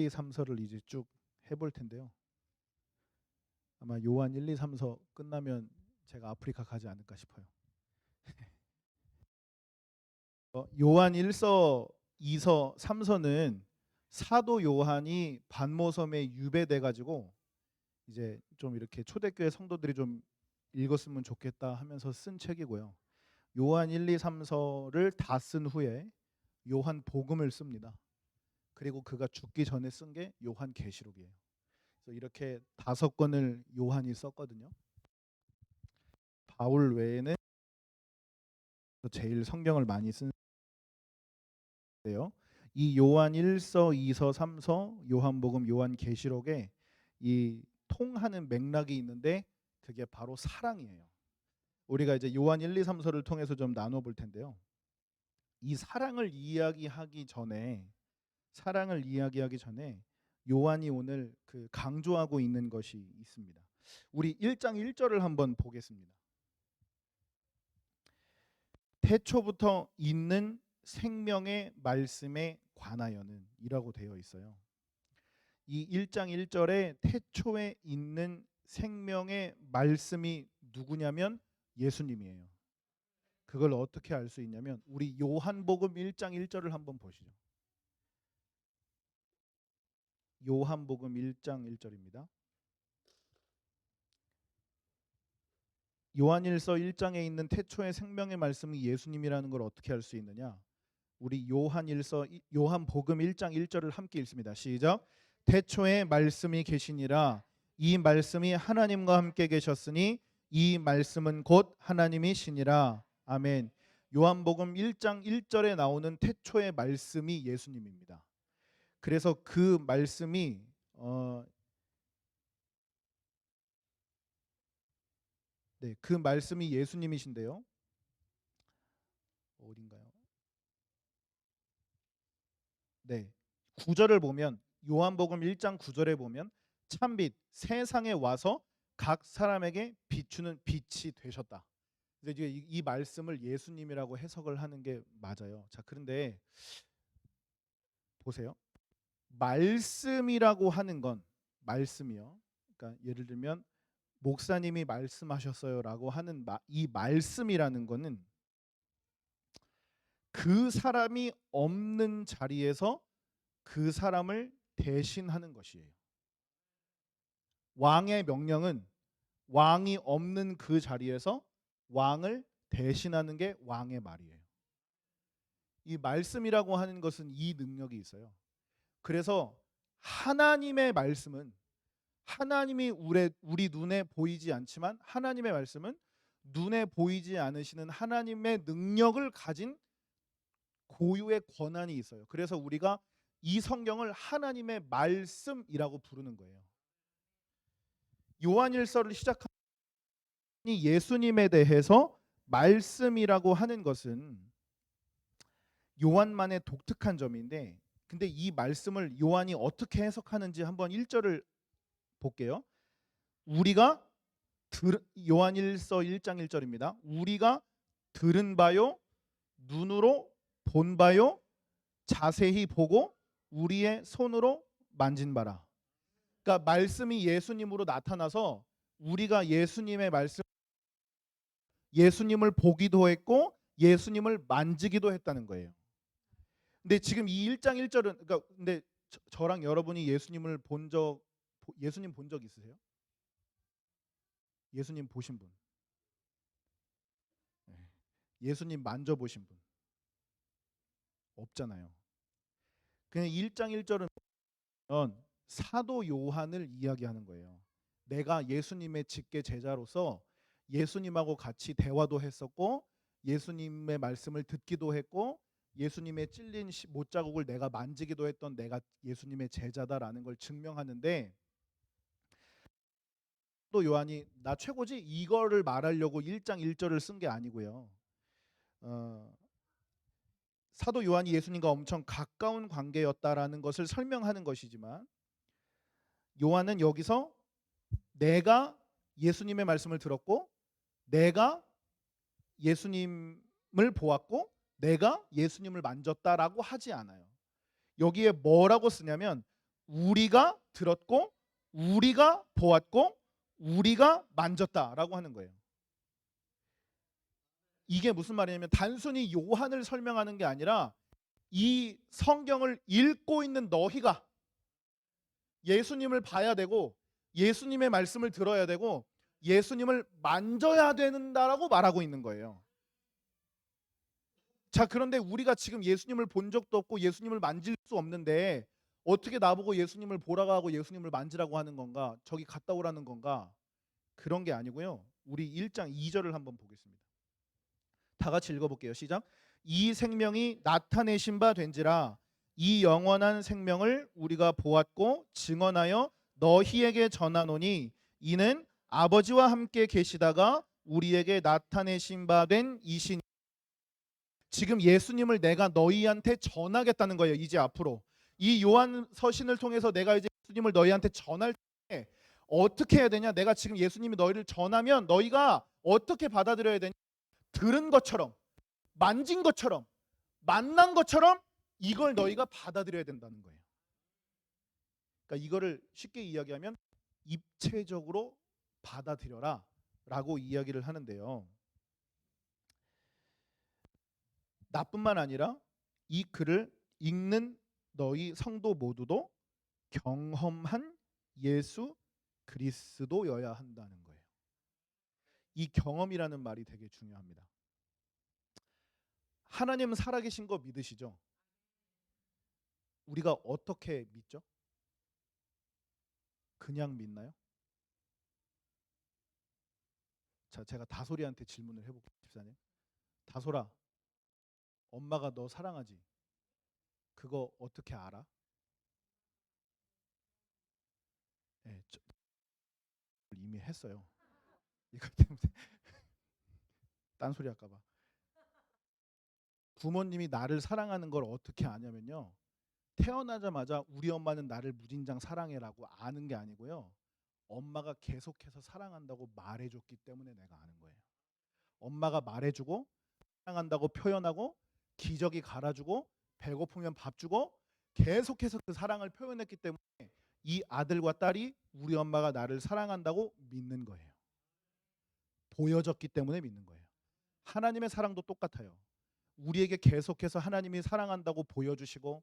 1, 2, 3서를 이제 쭉 해볼 텐데요. 아마 요한 1, 2, 3서 끝나면 제가 아프리카 가지 않을까 싶어요. 요한 1서, 2서, 3서는 사도 요한이 반모섬에 유배돼 가지고 이제 좀 이렇게 초대교회 성도들이 좀 읽었으면 좋겠다 하면서 쓴 책이고요. 요한 1, 2, 3서를 다 쓴 후에 요한 복음을 씁니다. 그리고 그가 죽기 전에 쓴 게 요한 계시록이에요. 그래서 이렇게 5권을 요한이 썼거든요. 바울 외에는 제일 성경을 많이 쓴데요. 이 요한 1서, 2서, 3서, 요한복음, 요한계시록에 이 통하는 맥락이 있는데 그게 바로 사랑이에요. 우리가 이제 요한 1, 2, 3서를 통해서 좀 나눠 볼 텐데요. 이 사랑을 이야기하기 전에 요한이 오늘 그 강조하고 있는 것이 있습니다. 우리 1장 1절을 한번 보겠습니다. 태초부터 있는 생명의 말씀에 관하여는 이라고 되어 있어요. 이 1장 1절에 태초에 있는 생명의 말씀이 누구냐면 예수님이에요. 그걸 어떻게 알 수 있냐면 우리 요한복음 1장 1절을 한번 보시죠. 요한복음 1장 1절입니다. 요한일서 1장에 있는 태초의 생명의 말씀이 예수님이라는 걸 어떻게 알 수 있느냐? 우리 요한복음 1장 1절을 함께 읽습니다. 시작. 태초에 말씀이 계시니라. 이 말씀이 하나님과 함께 계셨으니 이 말씀은 곧 하나님이시니라. 아멘. 요한복음 1장 1절에 나오는 태초의 말씀이 예수님입니다. 그래서 그 말씀이 그 말씀이 예수님이신데요. 어딘가요? 네. 9절을 보면 요한복음 1장 9절에 보면 참빛 세상에 와서 각 사람에게 비추는 빛이 되셨다. 이제 이 말씀을 예수님이라고 해석을 하는 게 맞아요. 자, 그런데 보세요. 말씀이라고 하는 건 말씀이요. 그러니까 예를 들면 목사님이 말씀하셨어요라고 하는 이 말씀이라는 거는 그 사람이 없는 자리에서 그 사람을 대신하는 것이에요. 왕의 명령은 왕이 없는 그 자리에서 왕을 대신하는 게 왕의 말이에요. 이 말씀이라고 하는 것은 이 능력이 있어요. 그래서 하나님의 말씀은 하나님이 우리 눈에 보이지 않지만 하나님의 말씀은 눈에 보이지 않으시는 하나님의 능력을 가진 고유의 권한이 있어요. 그래서 우리가 이 성경을 하나님의 말씀이라고 부르는 거예요. 요한일서를 시작한 예수님에 대해서 말씀이라고 하는 것은 요한만의 독특한 점인데 근데 이 말씀을 요한이 어떻게 해석하는지 한번 1절을 볼게요. 우리가 요한일서 1장 1절입니다. 우리가 들은 바요 눈으로 본 바요 자세히 보고 우리의 손으로 만진 바라. 그러니까 말씀이 예수님으로 나타나서 우리가 예수님을 보기도 했고 예수님을 만지기도 했다는 거예요. 근데 지금 이 1장 1절은 그러니까 근데 저랑 여러분이 예수님 본 적 있으세요? 예수님 보신 분? 네. 예수님 만져보신 분? 없잖아요. 그냥 1장 1절은 사도 요한을 이야기하는 거예요. 내가 예수님의 직계 제자로서 예수님하고 같이 대화도 했었고 예수님의 말씀을 듣기도 했고 예수님의 찔린 못자국을 내가 만지기도 했던 내가 예수님의 제자다라는 걸 증명하는데 또 요한이 나 최고지 이거를 말하려고 1장 1절을 쓴 게 아니고요. 어, 사도 요한이 예수님과 엄청 가까운 관계였다라는 것을 설명하는 것이지만 요한은 여기서 내가 예수님의 말씀을 들었고 내가 예수님을 보았고 내가 예수님을 만졌다라고 하지 않아요. 여기에 뭐라고 쓰냐면 우리가 들었고 우리가 보았고 우리가 만졌다라고 하는 거예요. 이게 무슨 말이냐면 단순히 요한을 설명하는 게 아니라 이 성경을 읽고 있는 너희가 예수님을 봐야 되고 예수님의 말씀을 들어야 되고 예수님을 만져야 된다라고 말하고 있는 거예요. 자, 그런데 우리가 지금 예수님을 본 적도 없고 예수님을 만질 수 없는데 어떻게 나보고 예수님을 보라고 하고 예수님을 만지라고 하는 건가? 저기 갔다 오라는 건가? 그런 게 아니고요. 우리 1장 2절을 한번 보겠습니다. 다 같이 읽어볼게요. 시작. 이 생명이 나타내신 바 된지라 이 영원한 생명을 우리가 보았고 증언하여 너희에게 전하노니 이는 아버지와 함께 계시다가 우리에게 나타내신 바 된 이신. 지금 예수님을 내가 너희한테 전하겠다는 거예요. 이제 앞으로 이 요한 서신을 통해서 내가 이제 예수님을 너희한테 전할 때 어떻게 해야 되냐? 내가 지금 예수님이 너희를 전하면 너희가 어떻게 받아들여야 되냐? 들은 것처럼, 만진 것처럼, 만난 것처럼 이걸 너희가 받아들여야 된다는 거예요. 그러니까 이거를 쉽게 이야기하면 입체적으로 받아들여라 라고 이야기를 하는데요. 나뿐만 아니라 이 글을 읽는 너희 성도 모두도 경험한 예수 그리스도여야 한다는 거예요. 이 경험이라는 말이 되게 중요합니다. 하나님은 살아계신 거 믿으시죠? 우리가 어떻게 믿죠? 그냥 믿나요? 자, 제가 다솔이한테 질문을 해볼게요. 집사님, 다솔아, 엄마가 너 사랑하지? 그거 어떻게 알아? 네, 이미 했어요. 이것 때문에 딴소리 할까 봐. 부모님이 나를 사랑하는 걸 어떻게 아냐면요. 태어나자마자 우리 엄마는 나를 무진장 사랑해라고 아는 게 아니고요. 엄마가 계속해서 사랑한다고 말해줬기 때문에 내가 아는 거예요. 엄마가 말해주고 사랑한다고 표현하고 기저귀 갈아주고 배고프면 밥 주고 계속해서 그 사랑을 표현했기 때문에 이 아들과 딸이 우리 엄마가 나를 사랑한다고 믿는 거예요. 보여졌기 때문에 믿는 거예요. 하나님의 사랑도 똑같아요. 우리에게 계속해서 하나님이 사랑한다고 보여주시고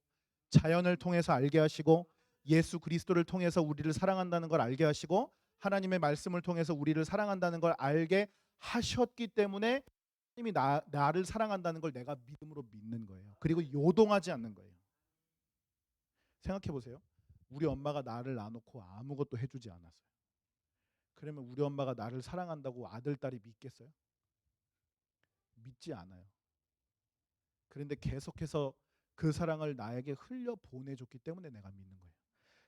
자연을 통해서 알게 하시고 예수 그리스도를 통해서 우리를 사랑한다는 걸 알게 하시고 하나님의 말씀을 통해서 우리를 사랑한다는 걸 알게 하셨기 때문에 하나님이 나를 사랑한다는 걸 내가 믿음으로 믿는 거예요. 그리고 요동하지 않는 거예요. 생각해 보세요. 우리 엄마가 나를 놔놓고 아무것도 해주지 않았어요. 그러면 우리 엄마가 나를 사랑한다고 아들, 딸이 믿겠어요? 믿지 않아요. 그런데 계속해서 그 사랑을 나에게 흘려 보내줬기 때문에 내가 믿는 거예요.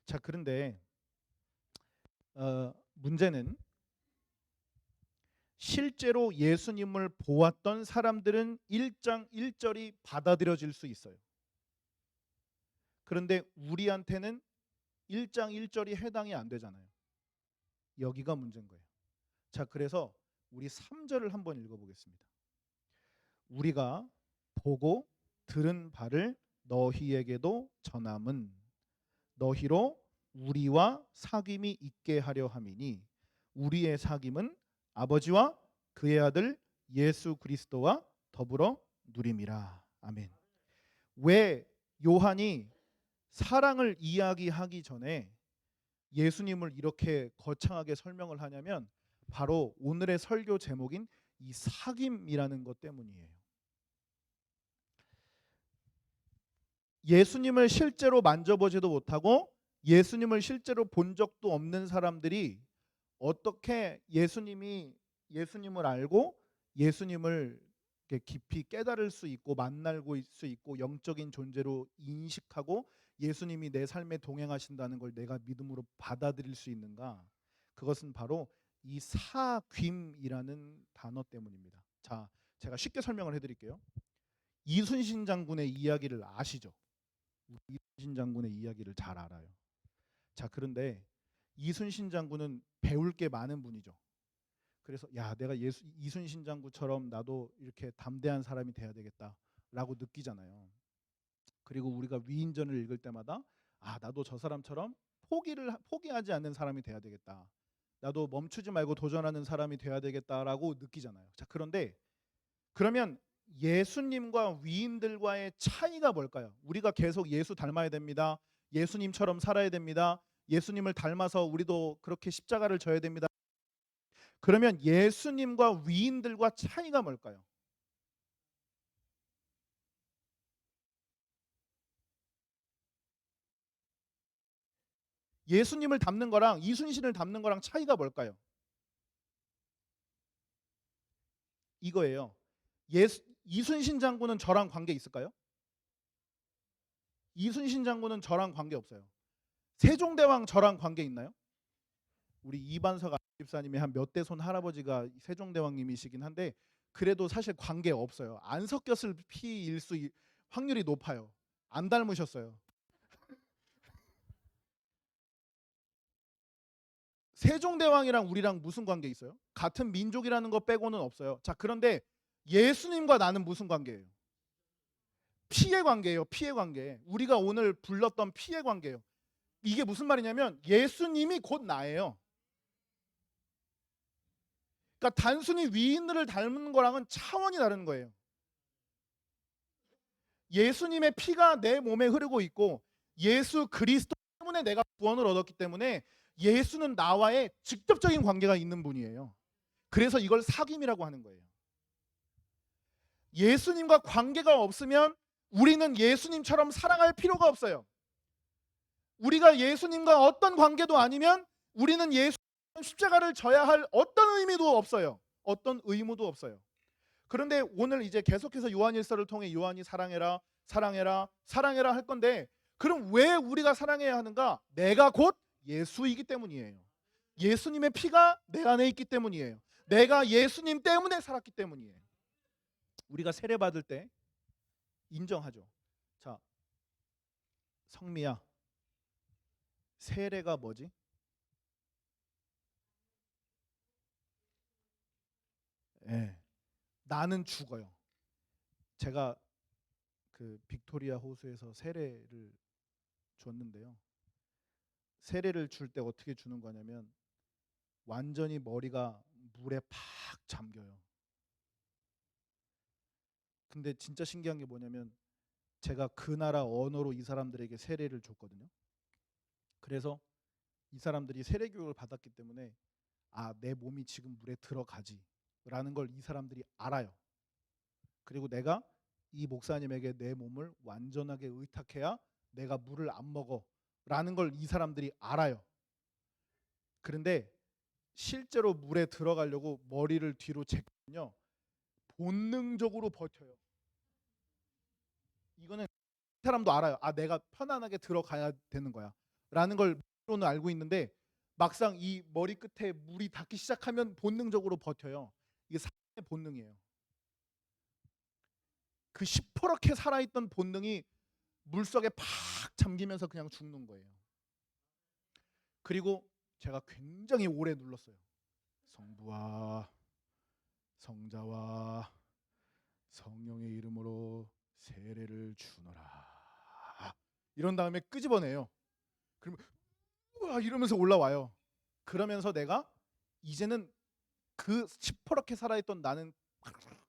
자, 그런데 문제는 실제로 예수님을 보았던 사람들은 1장 1절이 받아들여질 수 있어요. 그런데 우리한테는 1장 1절이 해당이 안 되잖아요. 여기가 문제인 거예요. 자, 그래서 우리 3절을 한번 읽어보겠습니다. 우리가 보고 들은 바를 너희에게도 전함은 너희로 우리와 사귐이 있게 하려 함이니 우리의 사귐은 아버지와 그의 아들 예수 그리스도와 더불어 누림이라. 아멘. 왜 요한이 사랑을 이야기하기 전에 예수님을 이렇게 거창하게 설명을 하냐면 바로 오늘의 설교 제목인 이 사귐이라는 것 때문이에요. 예수님을 실제로 만져보지도 못하고 예수님을 실제로 본 적도 없는 사람들이 어떻게 예수님을 알고 예수님을 깊이 깨달을 수 있고 만나고 수 있고 영적인 존재로 인식하고 예수님이 내 삶에 동행하신다는 걸 내가 믿음으로 받아들일 수 있는가? 그것은 바로 이 사귐이라는 단어 때문입니다. 자, 제가 쉽게 설명을 해드릴게요. 이순신 장군의 이야기를 아시죠? 이순신 장군의 이야기를 잘 알아요. 자, 그런데 이순신 장군은 배울 게 많은 분이죠. 그래서 야, 내가 이순신 장군처럼 나도 이렇게 담대한 사람이 돼야 되겠다라고 느끼잖아요. 그리고 우리가 위인전을 읽을 때마다 나도 저 사람처럼 포기하지 않는 사람이 돼야 되겠다. 나도 멈추지 말고 도전하는 사람이 돼야 되겠다라고 느끼잖아요. 자, 그런데 그러면 예수님과 위인들과의 차이가 뭘까요? 우리가 계속 예수 닮아야 됩니다. 예수님처럼 살아야 됩니다. 예수님을 닮아서 우리도 그렇게 십자가를 져야 됩니다. 그러면 예수님과 위인들과 차이가 뭘까요? 예수님을 닮는 거랑 이순신을 닮는 거랑 차이가 뭘까요? 이거예요. 이순신 장군은 저랑 관계 있을까요? 이순신 장군은 저랑 관계 없어요. 세종대왕 저랑 관계 있나요? 우리 이반석 집사님이 한 몇 대 손 할아버지가 세종대왕님이시긴 한데 그래도 사실 관계 없어요. 안 섞였을 피일 확률이 높아요. 안 닮으셨어요. 세종대왕이랑 우리랑 무슨 관계 있어요? 같은 민족이라는 거 빼고는 없어요. 자, 그런데 예수님과 나는 무슨 관계예요? 피의 관계예요. 피의 관계. 우리가 오늘 불렀던 피의 관계예요. 이게 무슨 말이냐면 예수님이 곧 나예요. 그러니까 단순히 위인들을 닮은 거랑은 차원이 다른 거예요. 예수님의 피가 내 몸에 흐르고 있고 예수 그리스도 때문에 내가 구원을 얻었기 때문에 예수는 나와의 직접적인 관계가 있는 분이에요. 그래서 이걸 사귐이라고 하는 거예요. 예수님과 관계가 없으면 우리는 예수님처럼 사랑할 필요가 없어요. 우리가 예수님과 어떤 관계도 아니면 우리는 예수 십자가를 져야 할 어떤 의미도 없어요. 어떤 의무도 없어요. 그런데 오늘 이제 계속해서 요한일서를 통해 요한이 사랑해라, 사랑해라, 사랑해라 할 건데 그럼 왜 우리가 사랑해야 하는가? 내가 곧 예수이기 때문이에요. 예수님의 피가 내 안에 있기 때문이에요. 내가 예수님 때문에 살았기 때문이에요. 우리가 세례 받을 때 인정하죠. 자, 성미야, 세례가 뭐지? 예, 나는 죽어요. 제가 그 빅토리아 호수에서 세례를 줬는데요. 세례를 줄 때 어떻게 주는 거냐면 완전히 머리가 물에 팍 잠겨요. 근데 진짜 신기한 게 뭐냐면 제가 그 나라 언어로 이 사람들에게 세례를 줬거든요. 그래서 이 사람들이 세례 교육을 받았기 때문에 내 몸이 지금 물에 들어가지라는 걸 이 사람들이 알아요. 그리고 내가 이 목사님에게 내 몸을 완전하게 의탁해야 내가 물을 안 먹어라는 걸 이 사람들이 알아요. 그런데 실제로 물에 들어가려고 머리를 뒤로 쟀거든요. 본능적으로 버텨요. 이거는 이 사람도 알아요. 내가 편안하게 들어가야 되는 거야. 라는 걸 로는 알고 있는데 막상 이 머리 끝에 물이 닿기 시작하면 본능적으로 버텨요. 이게 사람의 본능이에요. 그 시퍼렇게 살아있던 본능이 물속에 팍 잠기면서 그냥 죽는 거예요. 그리고 제가 굉장히 오래 눌렀어요. 성부와 성자와 성령의 이름으로 세례를 주노라. 이런 다음에 끄집어내요. 그러면 우와 이러면서 올라와요. 그러면서 내가 이제는 그 시퍼렇게 살아있던 나는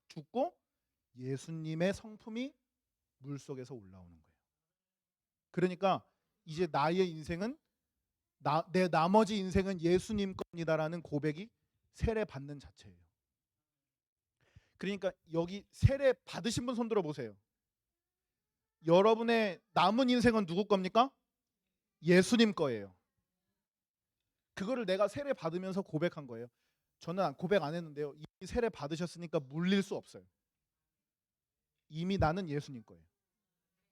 죽고 예수님의 성품이 물속에서 올라오는 거예요. 그러니까 이제 나의 인생은 내 나머지 인생은 예수님 겁니다라는 고백이 세례 받는 자체예요. 그러니까 여기 세례 받으신 분 손 들어 보세요. 여러분의 남은 인생은 누구 겁니까? 예수님 거예요. 그거를 내가 세례 받으면서 고백한 거예요. 저는 고백 안 했는데요. 이미 세례 받으셨으니까 물릴 수 없어요. 이미 나는 예수님 거예요.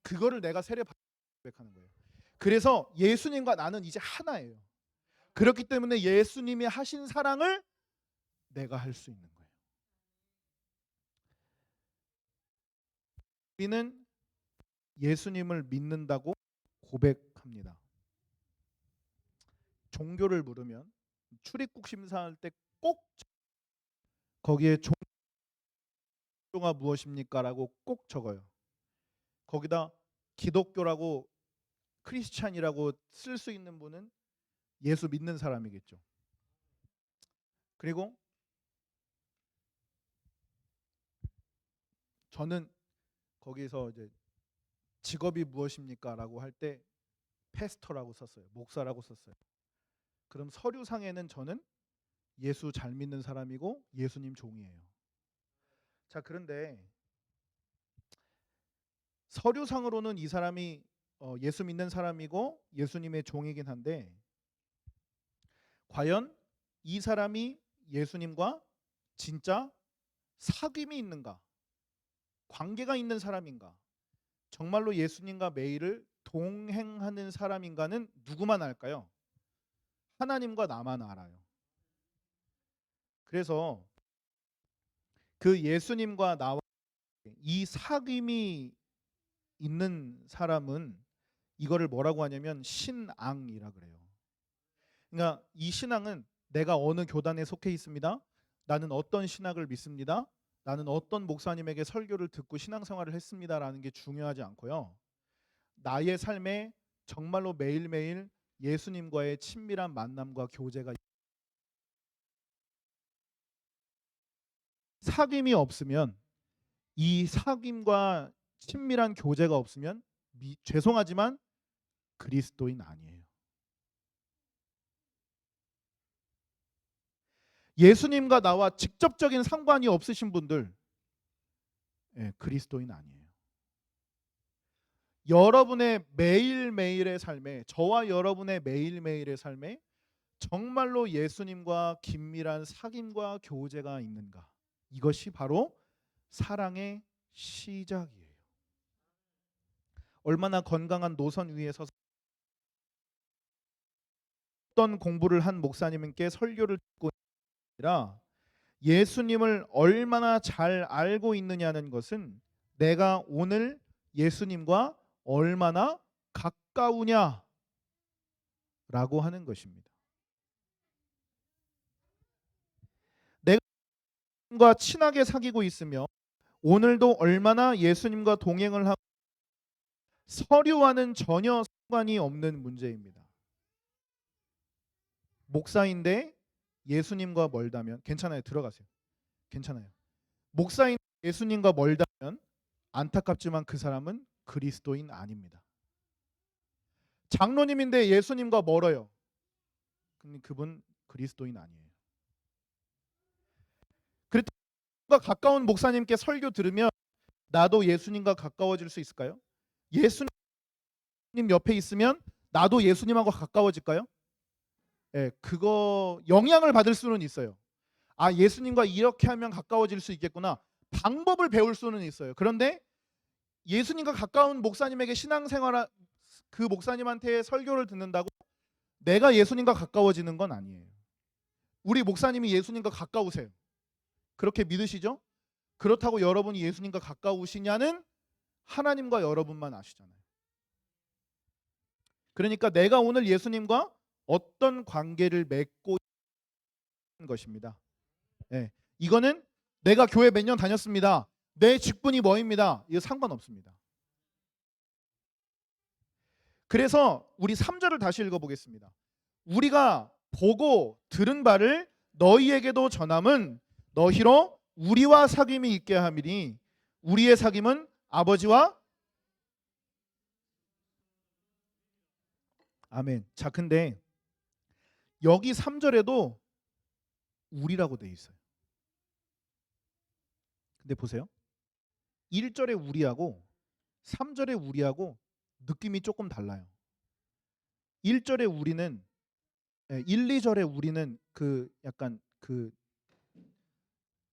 그거를 내가 세례 받고 고백하는 거예요. 그래서 예수님과 나는 이제 하나예요. 그렇기 때문에 예수님이 하신 사랑을 내가 할 수 있는 거예요. 우리는 예수님을 믿는다고 고백합니다. 종교를 물으면 출입국 심사할 때 꼭 거기에 종교가 무엇입니까라고 꼭 적어요. 거기다 기독교라고 크리스찬이라고 쓸 수 있는 분은 예수 믿는 사람이겠죠. 그리고 저는 거기서 이제 직업이 무엇입니까라고 할 때 패스터라고 썼어요. 목사라고 썼어요. 그럼 서류상에는 저는 예수 잘 믿는 사람이고 예수님 종이에요. 자, 그런데 서류상으로는 이 사람이 예수 믿는 사람이고 예수님의 종이긴 한데 과연 이 사람이 예수님과 진짜 사귐이 있는가? 관계가 있는 사람인가? 정말로 예수님과 매일을 동행하는 사람인가는 누구만 알까요? 하나님과 나만 알아요. 그래서 그 예수님과 나와 이 사귐이 있는 사람은 이거를 뭐라고 하냐면 신앙이라 그래요. 그러니까 이 신앙은 내가 어느 교단에 속해 있습니다. 나는 어떤 신학을 믿습니다. 나는 어떤 목사님에게 설교를 듣고 신앙생활을 했습니다라는 게 중요하지 않고요. 나의 삶에 정말로 매일매일 예수님과의 친밀한 만남과 교제가 사귐이 없으면 이 사귐과 친밀한 교제가 없으면 죄송하지만 그리스도인 아니에요. 예수님과 나와 직접적인 상관이 없으신 분들 그리스도인 아니에요. 여러분의 매일매일의 삶에 저와 여러분의 매일매일의 삶에 정말로 예수님과 긴밀한 사귐과 교제가 있는가? 이것이 바로 사랑의 시작이에요. 얼마나 건강한 노선 위에서 어떤 공부를 한 목사님께 설교를 듣고 아니라 예수님을 얼마나 잘 알고 있느냐는 것은 내가 오늘 예수님과 얼마나 가까우냐라고 하는 것입니다. 내가 예수님과 친하게 사귀고 있으며 오늘도 얼마나 예수님과 동행을 하고 서류와는 전혀 상관이 없는 문제입니다. 목사인데 예수님과 멀다면 괜찮아요. 들어가세요. 괜찮아요. 목사인 예수님과 멀다면 안타깝지만 그 사람은 그리스도인 아닙니다. 장로님인데 예수님과 멀어요. 근데 그분 그리스도인 아니에요. 그렇다고 가까운 목사님께 설교 들으면 나도 예수님과 가까워질 수 있을까요? 예수님 옆에 있으면 나도 예수님하고 가까워질까요? 그거 영향을 받을 수는 있어요. 아, 예수님과 이렇게 하면 가까워질 수 있겠구나. 방법을 배울 수는 있어요. 그런데 예수님과 가까운 목사님에게 신앙생활 그 목사님한테 설교를 듣는다고 내가 예수님과 가까워지는 건 아니에요. 우리 목사님이 예수님과 가까우세요. 그렇게 믿으시죠? 그렇다고 여러분이 예수님과 가까우시냐는 하나님과 여러분만 아시잖아요. 그러니까 내가 오늘 예수님과 어떤 관계를 맺고 있는 것입니다. 이거는 내가 교회 몇 년 다녔습니다. 내 직분이 뭐입니다. 이거 상관없습니다. 그래서 우리 3절을 다시 읽어보겠습니다. 우리가 보고 들은 바를 너희에게도 전함은 너희로 우리와 사귐이 있게 함이니 우리의 사귐은 아버지와 아멘. 자, 근데 여기 3절에도 우리라고 돼 있어요. 근데 보세요. 1절의 우리하고 3절의 우리하고 느낌이 조금 달라요. 1절의 우리는 1, 2절의 우리는 그 약간 그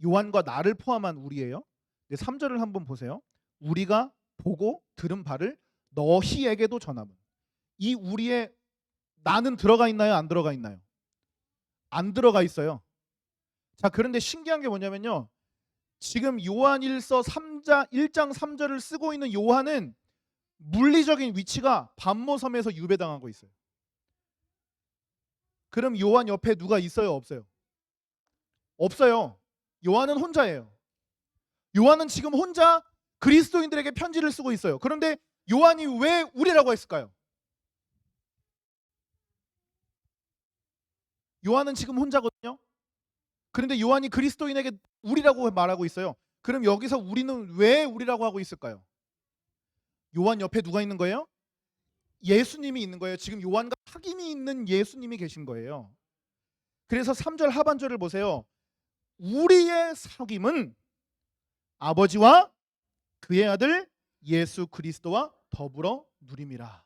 요한과 나를 포함한 우리예요. 근데 3절을 한번 보세요. 우리가 보고 들은 바를 너희에게도 전함은. 이 우리의 나는 들어가 있나요? 안 들어가 있나요? 안 들어가 있어요. 자, 그런데 신기한 게 뭐냐면요. 지금 요한일서 1장 3절을 쓰고 있는 요한은 물리적인 위치가 반모섬에서 유배당하고 있어요. 그럼 요한 옆에 누가 있어요? 없어요? 없어요. 요한은 혼자예요. 요한은 지금 혼자 그리스도인들에게 편지를 쓰고 있어요. 그런데 요한이 왜 우리라고 했을까요? 요한은 지금 혼자거든요. 그런데 요한이 그리스도인에게 우리라고 말하고 있어요. 그럼 여기서 우리는 왜 우리라고 하고 있을까요? 요한 옆에 누가 있는 거예요? 예수님이 있는 거예요. 지금 요한과 확인이 있는 예수님이 계신 거예요. 그래서 3절 하반절을 보세요. 우리의 사귐은 아버지와 그의 아들 예수 그리스도와 더불어 누림이라.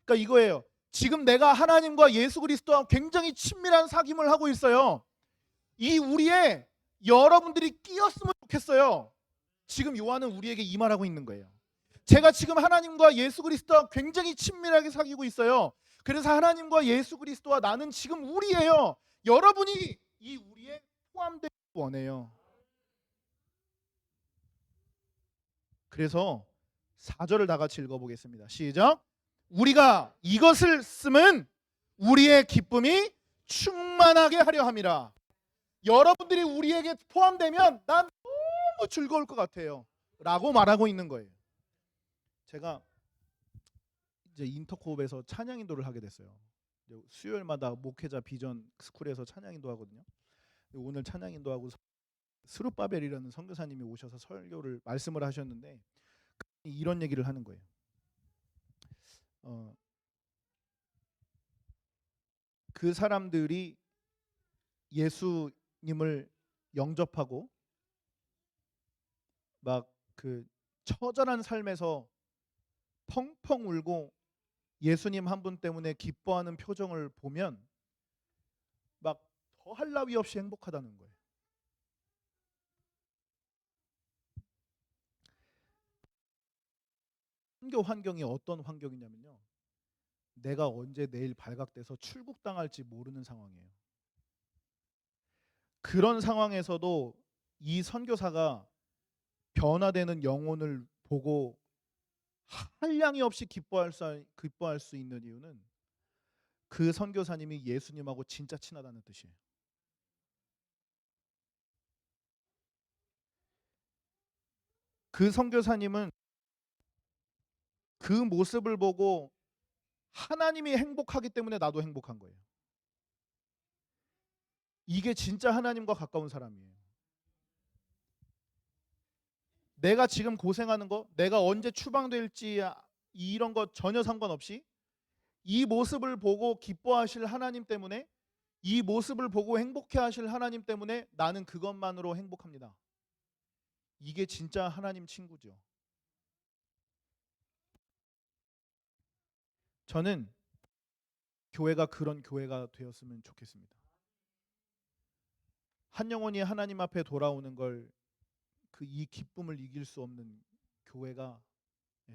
그러니까 이거예요. 지금 내가 하나님과 예수 그리스도와 굉장히 친밀한 사귐을 하고 있어요. 이 우리에 여러분들이 끼었으면 좋겠어요. 지금 요한은 우리에게 이 말하고 있는 거예요. 제가 지금 하나님과 예수 그리스도와 굉장히 친밀하게 사귀고 있어요. 그래서 하나님과 예수 그리스도와 나는 지금 우리예요. 여러분이 이 우리에 포함되기 원해요. 그래서 4절을 다 같이 읽어보겠습니다. 시작. 우리가 이것을 쓰면 우리의 기쁨이 충만하게 하려 함이라. 여러분들이 우리에게 포함되면 난 너무 즐거울 것 같아요 라고 말하고 있는 거예요. 제가 이제 인터코업에서 찬양 인도를 하게 됐어요. 수요일마다 목회자 비전 스쿨에서 찬양 인도하거든요. 오늘 찬양 인도하고 스룹바벨이라는 선교사님이 오셔서 설교를 말씀을 하셨는데 이런 얘기를 하는 거예요. 그 사람들이 예수님을 영접하고 막 그 처절한 삶에서 펑펑 울고 예수님 한 분 때문에 기뻐하는 표정을 보면 막 더할 나위 없이 행복하다는 거예요. 선교 환경이 어떤 환경이냐면요. 내가 언제 내일 발각돼서 출국당할지 모르는 상황이에요. 그런 상황에서도 이 선교사가 변화되는 영혼을 보고 한량이 없이 기뻐할 수 있는 이유는 그 선교사님이 예수님하고 진짜 친하다는 뜻이에요. 그 선교사님은 그 모습을 보고 하나님이 행복하기 때문에 나도 행복한 거예요. 이게 진짜 하나님과 가까운 사람이에요. 내가 지금 고생하는 거, 내가 언제 추방될지 이런 거 전혀 상관없이 이 모습을 보고 기뻐하실 하나님 때문에, 이 모습을 보고 행복해 하실 하나님 때문에 나는 그것만으로 행복합니다. 이게 진짜 하나님 친구죠. 저는 교회가 그런 교회가 되었으면 좋겠습니다. 한 영혼이 하나님 앞에 돌아오는 걸 그 이 기쁨을 이길 수 없는 교회가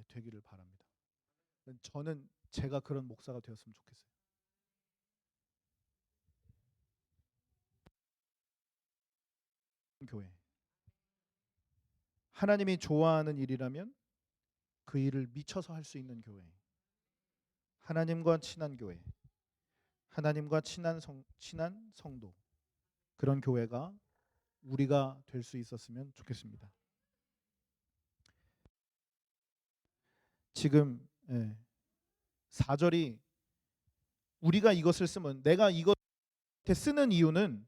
되기를 바랍니다. 저는 제가 그런 목사가 되었으면 좋겠어요. 교회. 하나님이 좋아하는 일이라면 그 일을 미쳐서 할 수 있는 교회. 하나님과 친한 교회. 하나님과 친한 성도. 그런 교회가 우리가 될 수 있었으면 좋겠습니다. 지금 4절이 우리가 이것을 쓰면, 내가 이것 쓰는 이유는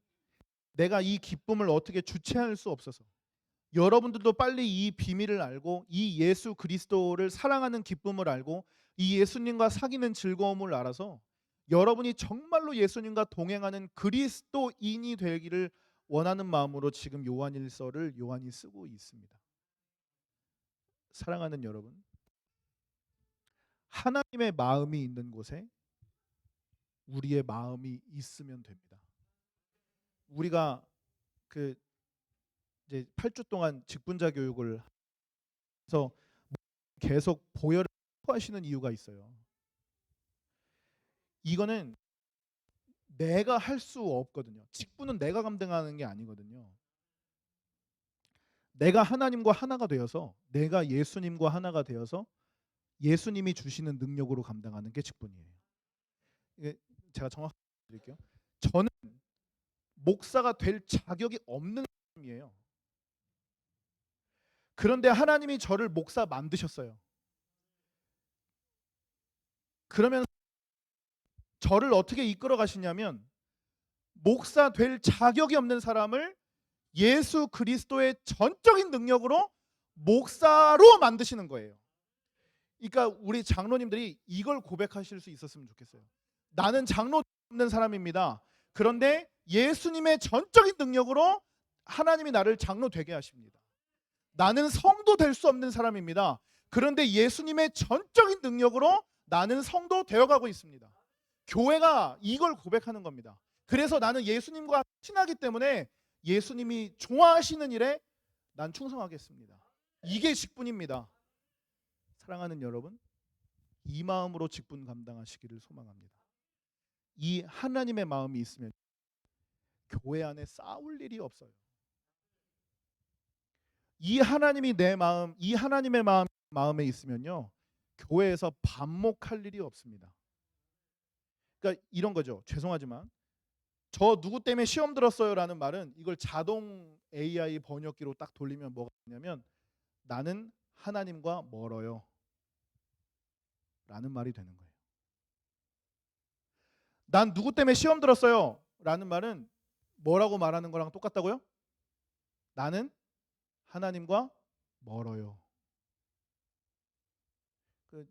내가 이 기쁨을 어떻게 주체할 수 없어서, 여러분들도 빨리 이 비밀을 알고 이 예수 그리스도를 사랑하는 기쁨을 알고 이 예수님과 사귀는 즐거움을 알아서 여러분이 정말로 예수님과 동행하는 그리스도인이 되기를 원하는 마음으로 지금 요한일서를 요한이 쓰고 있습니다. 사랑하는 여러분, 하나님의 마음이 있는 곳에 우리의 마음이 있으면 됩니다. 우리가 그 이제 8주 동안 직분자 교육을 해서 계속 보혈을 하시는 이유가 있어요. 이거는 내가 할 수 없거든요. 직분은 내가 감당하는 게 아니거든요. 내가 하나님과 하나가 되어서, 내가 예수님과 하나가 되어서 예수님이 주시는 능력으로 감당하는 게 직분이에요. 이게 제가 정확히 드릴게요. 저는 목사가 될 자격이 없는 사람이에요. 그런데 하나님이 저를 목사 만드셨어요. 그러면 저를 어떻게 이끌어 가시냐면 목사 될 자격이 없는 사람을 예수 그리스도의 전적인 능력으로 목사로 만드시는 거예요. 그러니까 우리 장로님들이 이걸 고백하실 수 있었으면 좋겠어요. 나는 장로 없는 사람입니다. 그런데 예수님의 전적인 능력으로 하나님이 나를 장로 되게 하십니다. 나는 성도 될 수 없는 사람입니다. 그런데 예수님의 전적인 능력으로 나는 성도 되어가고 있습니다. 교회가 이걸 고백하는 겁니다. 그래서 나는 예수님과 친하기 때문에 예수님이 좋아하시는 일에 난 충성하겠습니다. 이게 직분입니다. 사랑하는 여러분, 이 마음으로 직분 감당하시기를 소망합니다. 이 하나님의 마음이 있으면 교회 안에 싸울 일이 없어요. 이 하나님이 내 마음, 이 하나님의 마음에 있으면요, 교회에서 반목할 일이 없습니다. 그러니까 이런 거죠. 죄송하지만 저 누구 때문에 시험 들었어요라는 말은 이걸 자동 AI 번역기로 딱 돌리면 뭐가 되냐면 나는 하나님과 멀어요 라는 말이 되는 거예요. 난 누구 때문에 시험 들었어요 라는 말은 뭐라고 말하는 거랑 똑같다고요? 나는 하나님과 멀어요. 그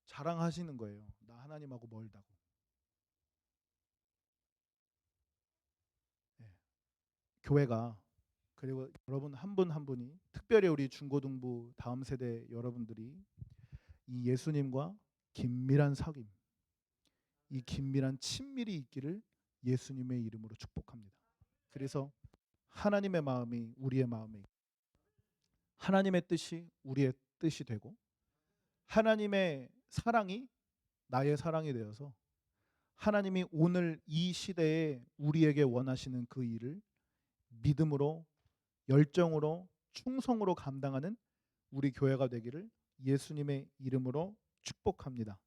자랑하시는 거예요. 나 하나님하고 멀다고. 네. 교회가, 그리고 여러분 한 분 한 분이, 특별히 우리 중고등부 다음 세대 여러분들이 이 예수님과 긴밀한 사귐, 이 긴밀한 친밀이 있기를 예수님의 이름으로 축복합니다. 그래서 하나님의 마음이 우리의 마음에, 하나님의 뜻이 우리의 뜻이 되고 하나님의 사랑이 나의 사랑이 되어서 하나님이 오늘 이 시대에 우리에게 원하시는 그 일을 믿음으로, 열정으로, 충성으로 감당하는 우리 교회가 되기를 예수님의 이름으로 축복합니다.